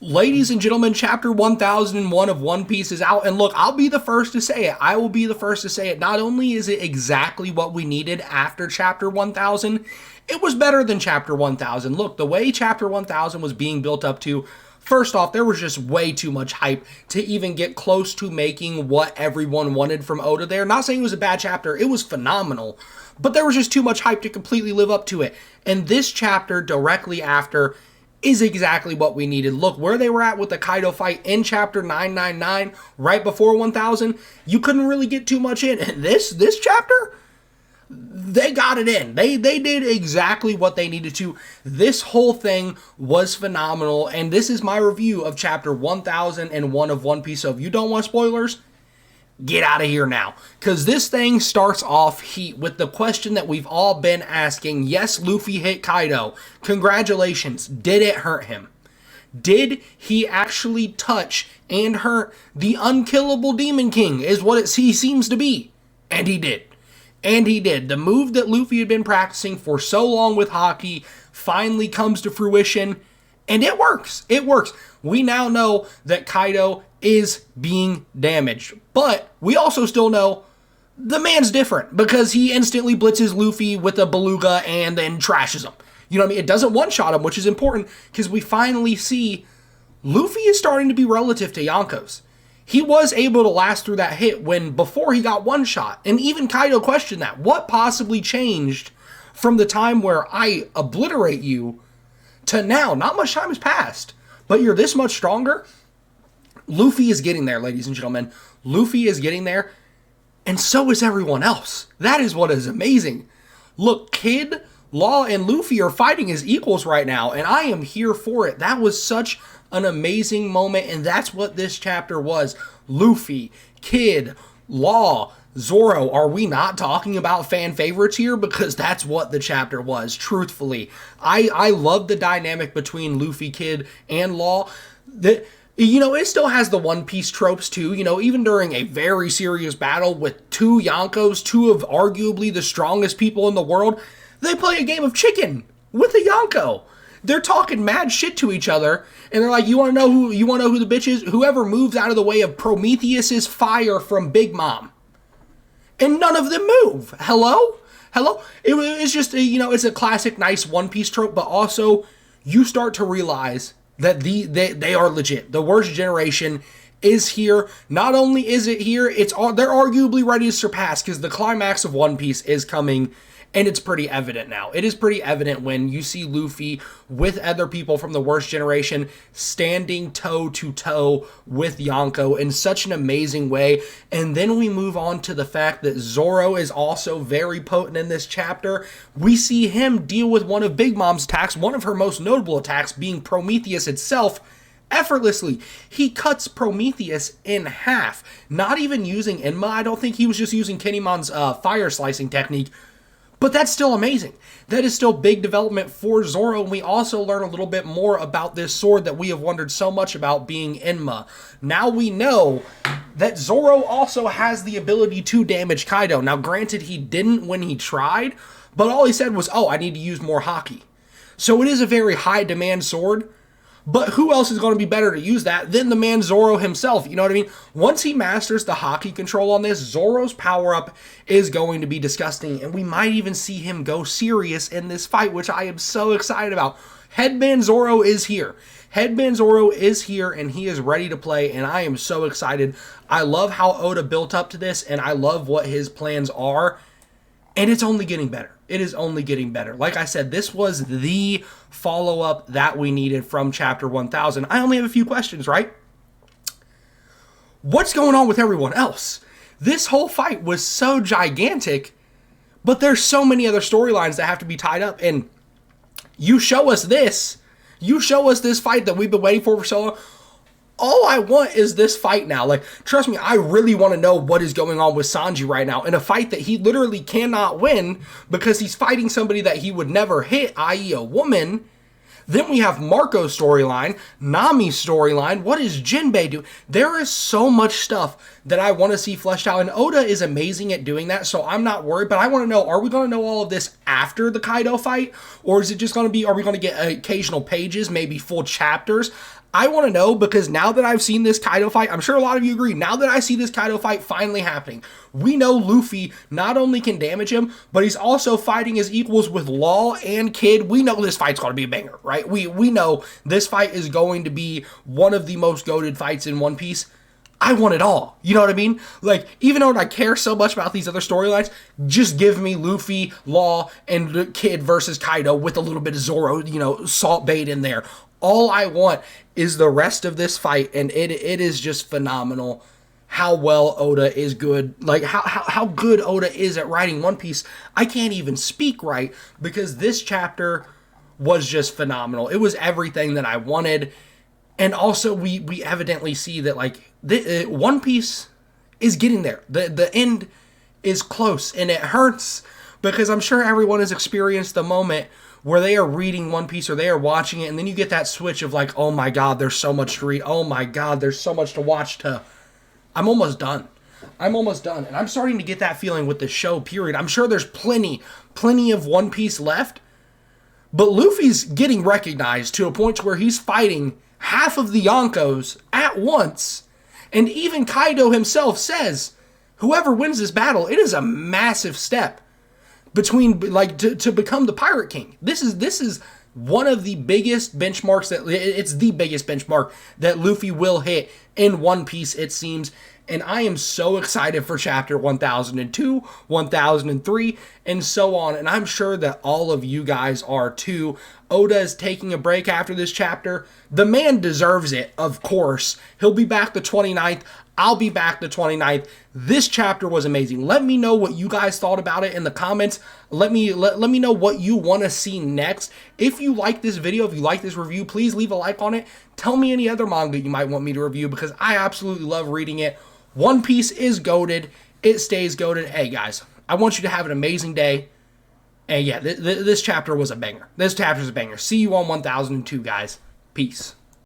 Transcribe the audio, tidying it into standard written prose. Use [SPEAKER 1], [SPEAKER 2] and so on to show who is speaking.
[SPEAKER 1] Ladies and gentlemen, chapter 1001 of One Piece is out, and look, I'll be the first to say it. I will be the first to say it. Not only is it exactly what we needed after chapter 1000, it was better than chapter 1000. Look, the way chapter 1000 was being built up to, first off, there was just way too much hype to even get close to making what everyone wanted from Oda there. Not saying it was a bad chapter, it was phenomenal, but there was just too much hype to completely live up to it. And this chapter, directly after, is exactly what we needed. Look, where they were at with the Kaido fight in chapter 999, right before 1000, you couldn't really get too much in. And this chapter, they got it in. They did exactly what they needed to. This whole thing was phenomenal, and this is my review of chapter 1001 of One Piece. So if you don't want spoilers, get out of here now, because this thing starts off heat with the question that we've all been asking. Yes, Luffy hit Kaido. Congratulations. Did it hurt him? Did he actually touch and hurt the unkillable Demon King, is what he seems to be. And he did. And he did. The move that Luffy had been practicing for so long with Haki finally comes to fruition, and it works. It works. We now know that Kaido is being damaged, but we also still know the man's different, because he instantly blitzes Luffy with a beluga and then trashes him. You know what I mean? It doesn't one-shot him, which is important, because we finally see Luffy is starting to be relative to Yonko's. He was able to last through that hit when before he got one-shot, and even Kaido questioned that. What possibly changed from the time where I obliterate you to now? Not much time has passed, but you're this much stronger. Luffy is getting there, ladies and gentlemen. Luffy is getting there, and so is everyone else. That is what is amazing. Look, Kid, Law, and Luffy are fighting as equals right now, and I am here for it. That was such an amazing moment, and that's what this chapter was. Luffy, Kid, Law, Zoro. Are we not talking about fan favorites here? Because that's what the chapter was, truthfully. I love the dynamic between Luffy, Kid, and Law. It still has the One Piece tropes too. Even during a very serious battle with two Yonkos, two of arguably the strongest people in the world, they play a game of chicken with a Yonko. They're talking mad shit to each other, and they're like, you want to know who the bitch is? Whoever moves out of the way of Prometheus's fire from Big Mom. And none of them move. Hello? It's just, it's a classic nice One Piece trope, but also you start to realize that they are legit. The worst generation is here. Not only is it here, they're arguably ready to surpass, because the climax of One Piece is coming, and it's pretty evident now. It is pretty evident when you see Luffy with other people from the worst generation standing toe to toe with Yonko in such an amazing way. And then we move on to the fact that Zoro is also very potent in this chapter. We see him deal with one of Big Mom's attacks, one of her most notable attacks being Prometheus itself, effortlessly. He cuts Prometheus in half, not even using Enma. I don't think he was just using Kinemon's fire slicing technique. But that's still amazing. That is still big development for Zoro, and we also learn a little bit more about this sword that we have wondered so much about, being Enma. Now we know that Zoro also has the ability to damage Kaido. Now granted, he didn't when he tried, but all he said was, I need to use more Haki. So it is a very high demand sword, but who else is going to be better to use that than the man Zoro himself? You know what I mean? Once he masters the Haki control on this, Zoro's power-up is going to be disgusting, and we might even see him go serious in this fight, which I am so excited about. Headband Zoro is here. Headband Zoro is here, and he is ready to play, and I am so excited. I love how Oda built up to this, and I love what his plans are, and it's only getting better. It is only getting better. Like I said, this was the follow-up that we needed from chapter 1000. I only have a few questions, right? What's going on with everyone else? This whole fight was so gigantic, but there's so many other storylines that have to be tied up, and you show us this fight that we've been waiting for so long. All I want is this fight now. Like, trust me, I really want to know what is going on with Sanji right now in a fight that he literally cannot win because he's fighting somebody that he would never hit, i.e. a woman. Then we have Marco's storyline, Nami's storyline. What is Jinbei do? There is so much stuff that I want to see fleshed out, and Oda is amazing at doing that, so I'm not worried. But I want to know, are we going to know all of this after the Kaido fight? Or is it just going to be, are we going to get occasional pages, maybe full chapters? I want to know, because now that I've seen this Kaido fight, I'm sure a lot of you agree, now that I see this Kaido fight finally happening, we know Luffy not only can damage him, but he's also fighting his equals with Law and Kid. We know this fight's going to be a banger, right? We know this fight is going to be one of the most goated fights in One Piece. I want it all. You know what I mean? Like, even though I care so much about these other storylines, just give me Luffy, Law, and Kid versus Kaido with a little bit of Zoro, salt bait in there. All I want is the rest of this fight, and it is just phenomenal how well Oda is good. Like, how good Oda is at writing One Piece. I can't even speak right, because this chapter was just phenomenal. It was everything that I wanted. And also, we evidently see that, like, One Piece is getting there. The end is close, and it hurts, because I'm sure everyone has experienced the moment where they are reading One Piece or they are watching it, and then you get that switch of like, oh my god, there's so much to read. Oh my god, there's so much to watch. I'm almost done. And I'm starting to get that feeling with the show, period. I'm sure there's plenty of One Piece left, but Luffy's getting recognized to a point where he's fighting half of the Yonkos at once. And even Kaido himself says, whoever wins this battle, it is a massive step between, like, to become the Pirate King. This is one of the biggest benchmarks it's the biggest benchmark that Luffy will hit in One Piece, it seems. And I am so excited for chapter 1002, 1003, and so on. And I'm sure that all of you guys are too. Oda is taking a break after this chapter. The man deserves it, of course. He'll be back the 29th. I'll be back the 29th. This chapter was amazing. Let me know what you guys thought about it in the comments. Let me know what you want to see next. If you like this video, if you like this review, please leave a like on it. Tell me any other manga you might want me to review, because I absolutely love reading it. One Piece is goated. It stays goated. Hey, guys, I want you to have an amazing day. And yeah, this chapter was a banger. This chapter is a banger. See you on 1002, guys. Peace.